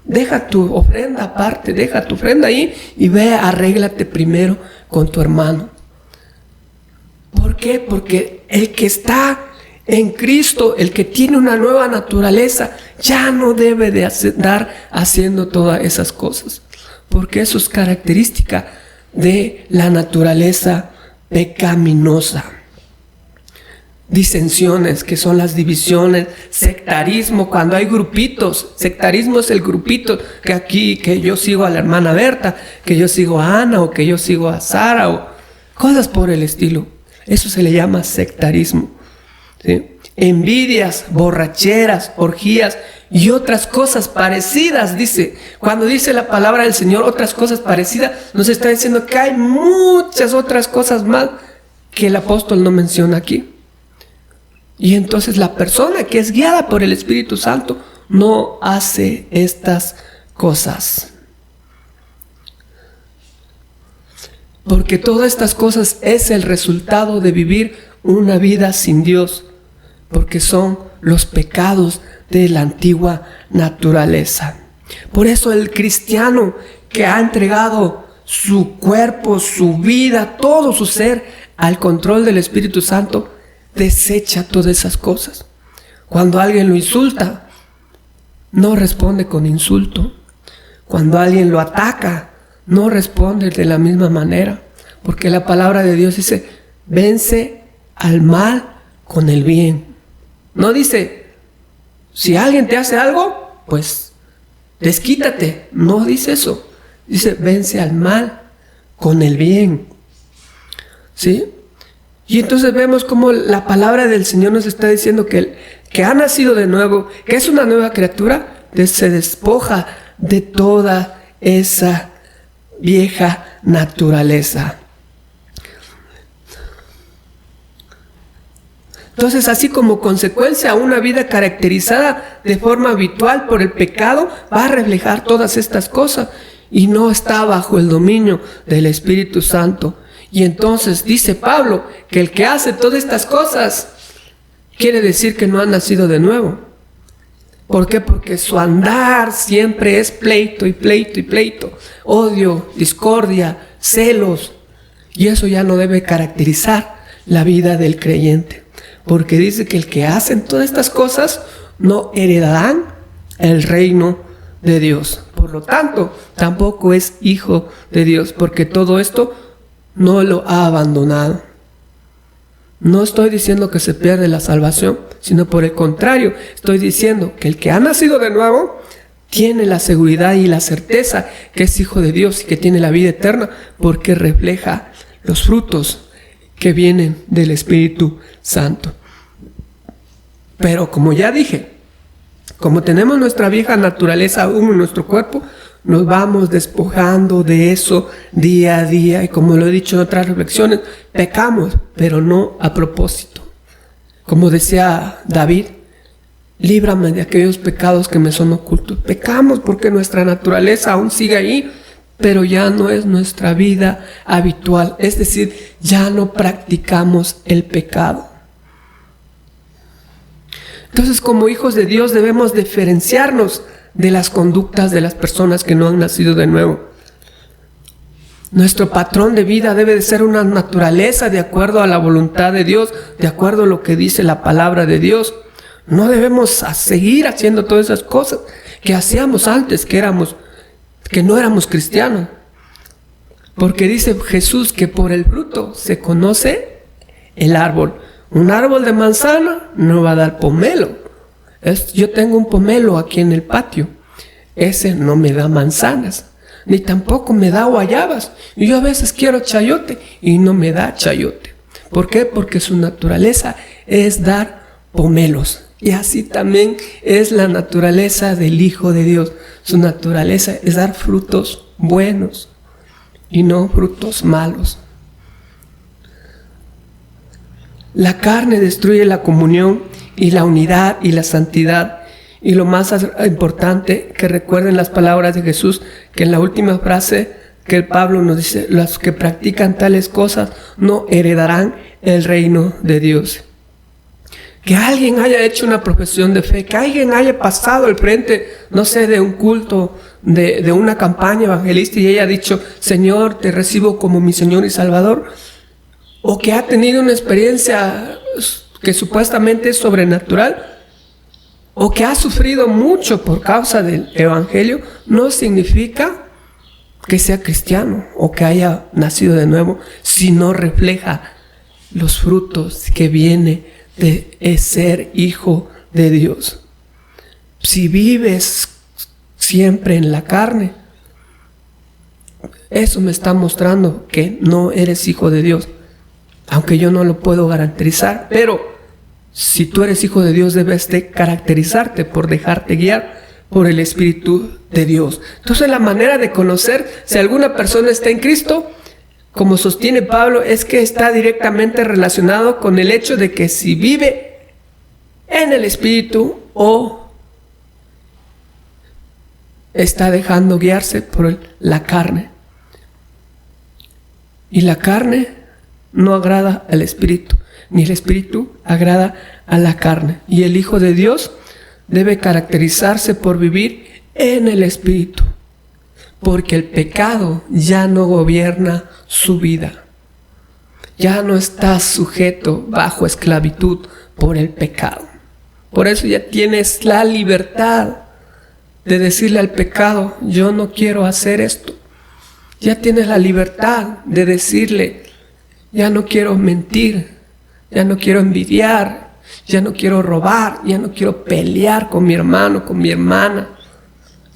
Speaker 5: deja tu ofrenda aparte, deja tu ofrenda ahí y ve, arréglate primero con tu hermano. ¿Por qué? Porque el que está en Cristo, el que tiene una nueva naturaleza, ya no debe de andar haciendo todas esas cosas, porque eso es característica de la naturaleza pecaminosa. Disensiones, que son las divisiones, sectarismo, cuando hay grupitos. Sectarismo es el grupito que aquí, que yo sigo a la hermana Berta, que yo sigo a Ana, o que yo sigo a Sara, o cosas por el estilo. Eso se le llama sectarismo, ¿sí? Envidias, borracheras, orgías y otras cosas parecidas, dice. Cuando dice la palabra del Señor, otras cosas parecidas, nos está diciendo que hay muchas otras cosas más que el apóstol no menciona aquí. Y entonces la persona que es guiada por el Espíritu Santo no hace estas cosas. Porque todas estas cosas es el resultado de vivir una vida sin Dios. Porque son los pecados de la antigua naturaleza. Por eso el cristiano que ha entregado su cuerpo, su vida, todo su ser al control del Espíritu Santo, desecha todas esas cosas. Cuando alguien lo insulta, no responde con insulto. Cuando alguien lo ataca, no responde de la misma manera. Porque la palabra de Dios dice, vence al mal con el bien. No dice, si alguien te hace algo, pues desquítate. No dice eso. Dice, vence al mal con el bien. ¿Sí? Y entonces vemos cómo la palabra del Señor nos está diciendo que el que ha nacido de nuevo, que es una nueva criatura, se despoja de toda esa vieja naturaleza. Entonces, así como consecuencia, una vida caracterizada de forma habitual por el pecado va a reflejar todas estas cosas y no está bajo el dominio del Espíritu Santo. Y entonces dice Pablo que el que hace todas estas cosas quiere decir que no ha nacido de nuevo. ¿Por qué? Porque su andar siempre es pleito y pleito y pleito, odio, discordia, celos. Y eso ya no debe caracterizar la vida del creyente. Porque dice que el que hacen todas estas cosas no heredarán el reino de Dios. Por lo tanto, tampoco es hijo de Dios, porque todo esto no lo ha abandonado. No estoy diciendo que se pierde la salvación, sino por el contrario, estoy diciendo que el que ha nacido de nuevo tiene la seguridad y la certeza que es hijo de Dios y que tiene la vida eterna, porque refleja los frutos que vienen del Espíritu Santo. Pero como ya dije, como tenemos nuestra vieja naturaleza aún en nuestro cuerpo, nos vamos despojando de eso día a día. Y como lo he dicho en otras reflexiones, pecamos, pero no a propósito. Como decía David, líbrame de aquellos pecados que me son ocultos. Pecamos porque nuestra naturaleza aún sigue ahí, pero ya no es nuestra vida habitual. Es decir, ya no practicamos el pecado. Entonces, como hijos de Dios debemos diferenciarnos de las conductas de las personas que no han nacido de nuevo. Nuestro patrón de vida debe de ser una naturaleza de acuerdo a la voluntad de Dios, de acuerdo a lo que dice la palabra de Dios. No debemos seguir haciendo todas esas cosas que hacíamos antes, que no éramos cristianos. Porque dice Jesús que por el fruto se conoce el árbol. Un árbol de manzana no va a dar pomelo. Yo tengo un pomelo aquí en el patio. Ese no me da manzanas, ni tampoco me da guayabas. Y yo a veces quiero chayote y no me da chayote. ¿Por qué? Porque su naturaleza es dar pomelos. Y así también es la naturaleza del Hijo de Dios. Su naturaleza es dar frutos buenos y no frutos malos. La carne destruye la comunión y la unidad y la santidad. Y lo más importante, que recuerden las palabras de Jesús, que en la última frase que Pablo nos dice, los que practican tales cosas no heredarán el reino de Dios. Que alguien haya hecho una profesión de fe, que alguien haya pasado al frente, no sé, de un culto, de una campaña evangelística y haya dicho, Señor, te recibo como mi Señor y Salvador, o que ha tenido una experiencia que supuestamente es sobrenatural, o que ha sufrido mucho por causa del evangelio, no significa que sea cristiano o que haya nacido de nuevo, si no refleja los frutos que viene de ser hijo de Dios. Si vives siempre en la carne, eso me está mostrando que no eres hijo de Dios, aunque yo no lo puedo garantizar, pero si tú eres hijo de Dios, debes de caracterizarte por dejarte guiar por el Espíritu de Dios. Entonces, la manera de conocer si alguna persona está en Cristo, como sostiene Pablo, es que está directamente relacionado con el hecho de que si vive en el Espíritu o está dejando guiarse por la carne. Y la carne no agrada al Espíritu, ni el Espíritu agrada a la carne. Y el Hijo de Dios debe caracterizarse por vivir en el Espíritu, porque el pecado ya no gobierna su vida. Ya no está sujeto bajo esclavitud por el pecado. Por eso ya tienes la libertad de decirle al pecado, yo no quiero hacer esto. Ya tienes la libertad de decirle, ya no quiero mentir, ya no quiero envidiar, ya no quiero robar, ya no quiero pelear con mi hermano, con mi hermana.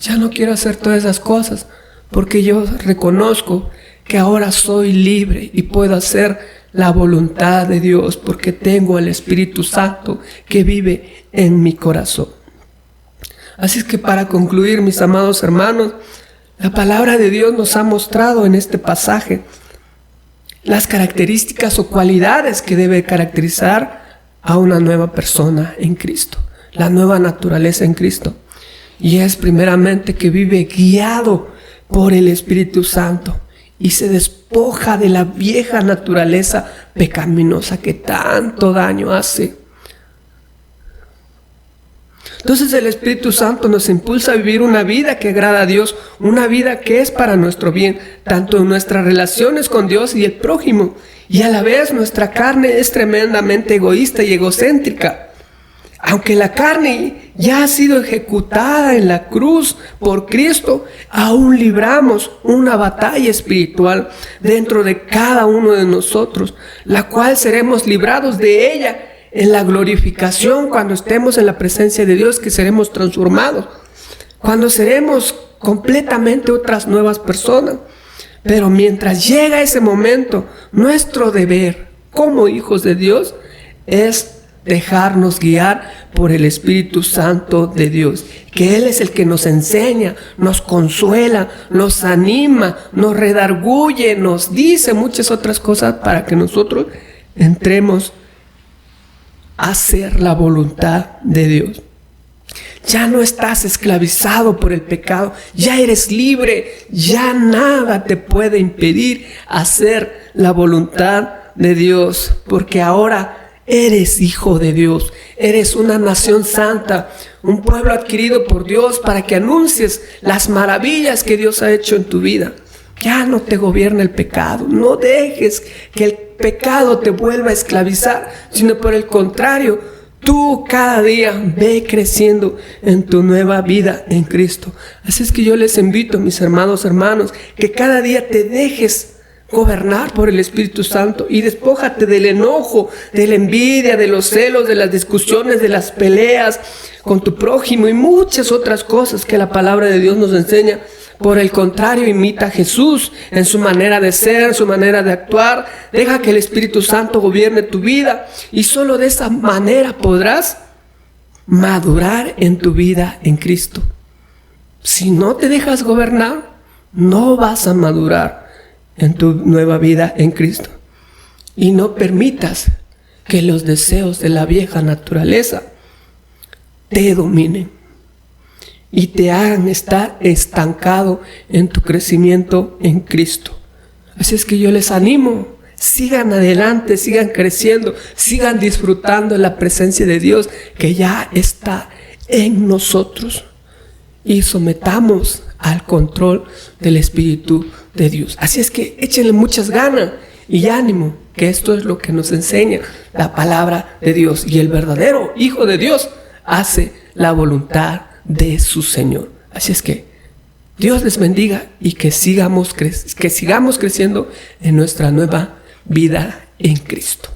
Speaker 5: Ya no quiero hacer todas esas cosas, porque yo reconozco que ahora soy libre y puedo hacer la voluntad de Dios, porque tengo el Espíritu Santo que vive en mi corazón. Así es que para concluir, mis amados hermanos, la palabra de Dios nos ha mostrado en este pasaje las características o cualidades que debe caracterizar a una nueva persona en Cristo, la nueva naturaleza en Cristo. Y es primeramente que vive guiado por el Espíritu Santo y se despoja de la vieja naturaleza pecaminosa que tanto daño hace. Entonces el Espíritu Santo nos impulsa a vivir una vida que agrada a Dios, una vida que es para nuestro bien, tanto en nuestras relaciones con Dios y el prójimo. Y a la vez nuestra carne es tremendamente egoísta y egocéntrica. Aunque la carne ya ha sido ejecutada en la cruz por Cristo, aún libramos una batalla espiritual dentro de cada uno de nosotros, la cual seremos librados de ella en la glorificación cuando estemos en la presencia de Dios, que seremos transformados, cuando seremos completamente otras nuevas personas. Pero mientras llega ese momento, nuestro deber como hijos de Dios es dejarnos guiar por el Espíritu Santo de Dios, que Él es el que nos enseña, nos consuela, nos anima, nos redarguye, nos dice muchas otras cosas para que nosotros entremos a hacer la voluntad de Dios. Ya no estás esclavizado por el pecado, ya eres libre, ya nada te puede impedir hacer la voluntad de Dios, porque ahora eres hijo de Dios, eres una nación santa, un pueblo adquirido por Dios para que anuncies las maravillas que Dios ha hecho en tu vida. Ya no te gobierna el pecado, no dejes que el pecado te vuelva a esclavizar, sino por el contrario, tú cada día ve creciendo en tu nueva vida en Cristo. Así es que yo les invito, mis hermanos, que cada día te dejes gobernar por el Espíritu Santo y despójate del enojo, de la envidia, de los celos, de las discusiones, de las peleas con tu prójimo y muchas otras cosas que la palabra de Dios nos enseña. Por el contrario, imita a Jesús en su manera de ser, en su manera de actuar. Deja que el Espíritu Santo gobierne tu vida y solo de esa manera podrás madurar en tu vida en Cristo. Si no te dejas gobernar, no vas a madurar en tu nueva vida en Cristo. Y no permitas que los deseos de la vieja naturaleza te dominen y te hagan estar estancado en tu crecimiento en Cristo. Así es que yo les animo, sigan adelante, sigan creciendo, sigan disfrutando de la presencia de Dios que ya está en nosotros y sometamos al control del Espíritu de Dios. Así es que échenle muchas ganas y ánimo, que esto es lo que nos enseña la palabra de Dios, y el verdadero Hijo de Dios hace la voluntad de su Señor. Así es que Dios les bendiga y que sigamos creciendo en nuestra nueva vida en Cristo.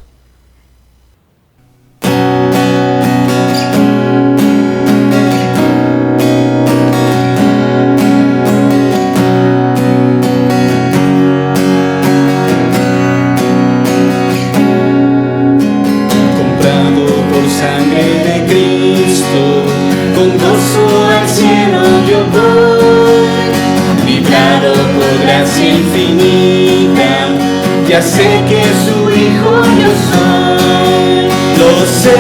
Speaker 4: Ya sé que su hijo yo soy, lo sé,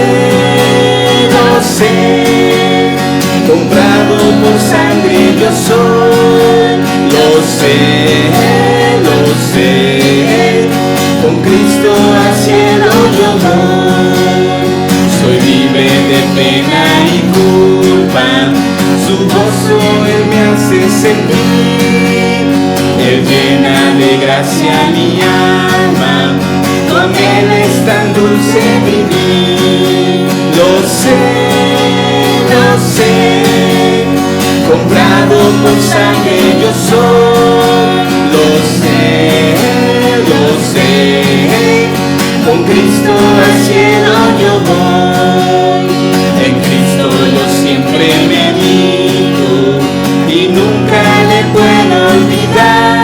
Speaker 4: comprado por sangre yo soy, lo sé, con Cristo al cielo yo voy, soy libre de pena y culpa, su gozo Él me hace sentir. Él llena de gracia mi alma, con Él es tan dulce vivir. Lo sé, comprado por sangre yo soy. Lo sé, con Cristo al cielo yo voy. En Cristo yo siempre medito y nunca le puedo olvidar.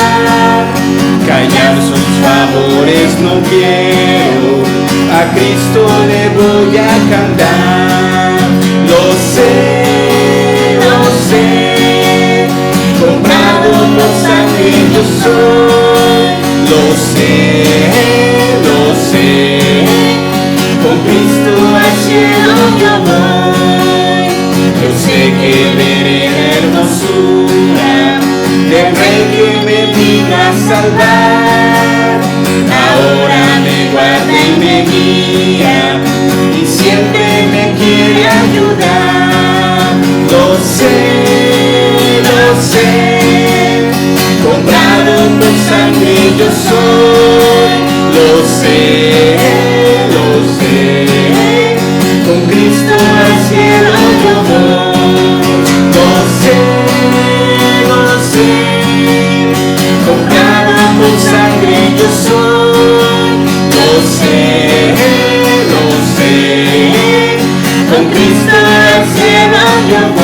Speaker 4: Callar sus favores no quiero, a Cristo le voy a cantar. Lo sé, comprado por sangre yo soy. Lo sé, con Cristo al cielo yo voy. Yo sé que veré la hermosura del Rey que me vino a salvar. Ahora me guarda y me guía y siempre me quiere ayudar. Lo sé, comprado por sangre yo soy. Lo sé, con Cristo al cielo yo voy. Lo sé, comprado por sangre yo soy. Lo sé, con Cristo al cielo yo voy.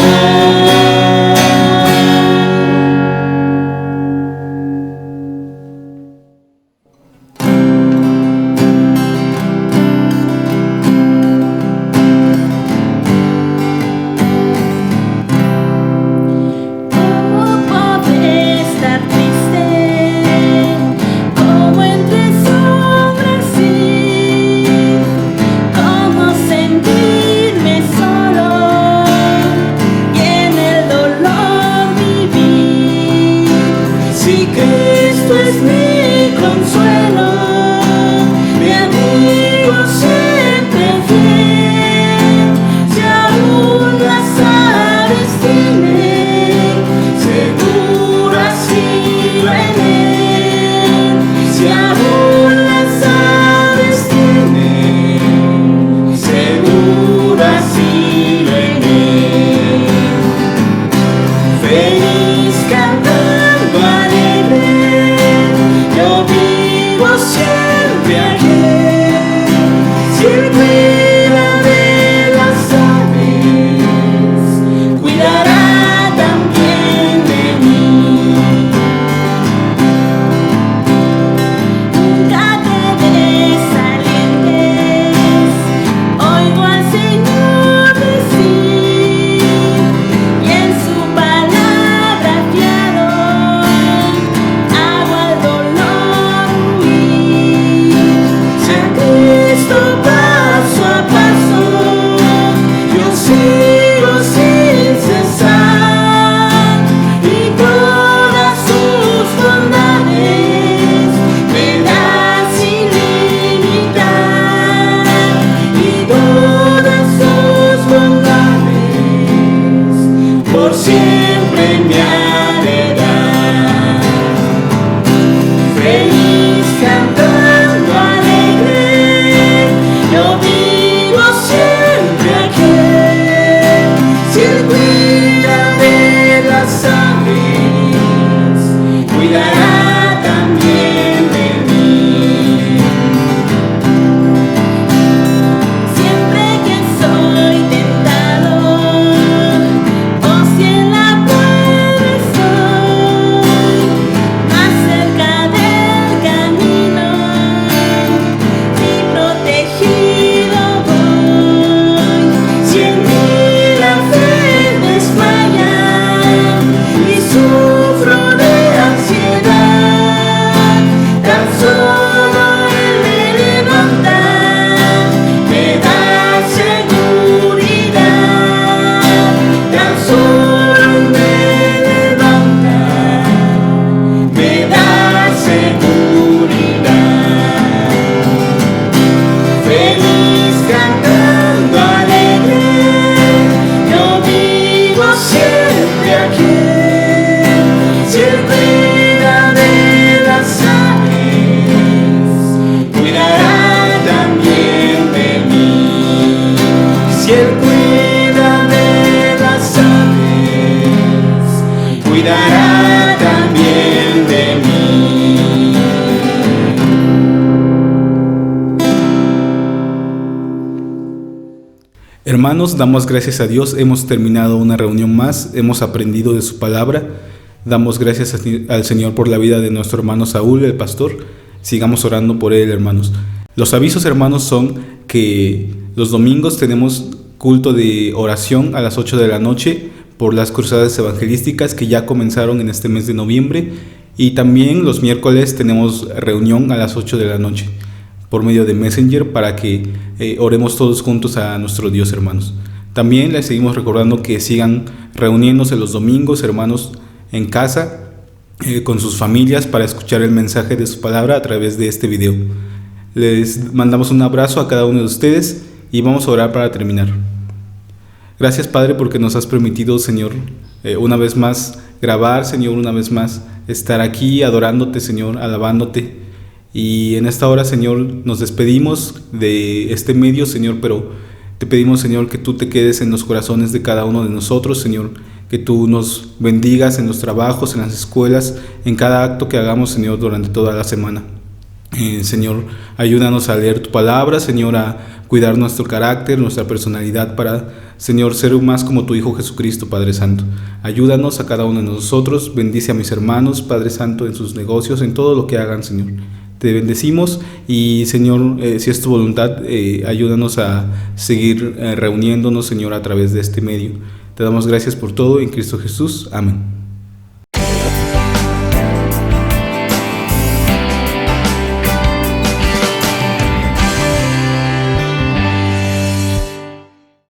Speaker 4: cuidará también de mí.
Speaker 1: Hermanos, damos gracias a Dios, hemos terminado una reunión más, hemos aprendido de su palabra. Damos gracias al Señor por la vida de nuestro hermano Saúl, el pastor. Sigamos orando por él, hermanos. Los avisos, hermanos, son que los domingos tenemos culto de oración a las 8 de la noche por las cruzadas evangelísticas que ya comenzaron en este mes de noviembre, y también los miércoles tenemos reunión a las 8 de la noche por medio de Messenger para que oremos todos juntos a nuestro Dios, hermanos. También les seguimos recordando que sigan reuniéndose los domingos, hermanos, en casa con sus familias para escuchar el mensaje de su palabra a través de este video. Les mandamos un abrazo a cada uno de ustedes y vamos a orar para terminar. Gracias, Padre, porque nos has permitido, Señor, una vez más grabar, Señor, una vez más estar aquí adorándote, Señor, alabándote. Y en esta hora, Señor, nos despedimos de este medio, Señor, pero te pedimos, Señor, que tú te quedes en los corazones de cada uno de nosotros, Señor, que tú nos bendigas en los trabajos, en las escuelas, en cada acto que hagamos, Señor, durante toda la semana. Señor, ayúdanos a leer tu palabra, Señor, a cuidar nuestro carácter, nuestra personalidad para, Señor, ser más como tu Hijo Jesucristo, Padre Santo. Ayúdanos a cada uno de nosotros, bendice a mis hermanos, Padre Santo, en sus negocios, en todo lo que hagan, Señor. Te bendecimos y, Señor, si es tu voluntad, ayúdanos a seguir reuniéndonos, Señor, a través de este medio. Te damos gracias por todo en Cristo Jesús. Amén.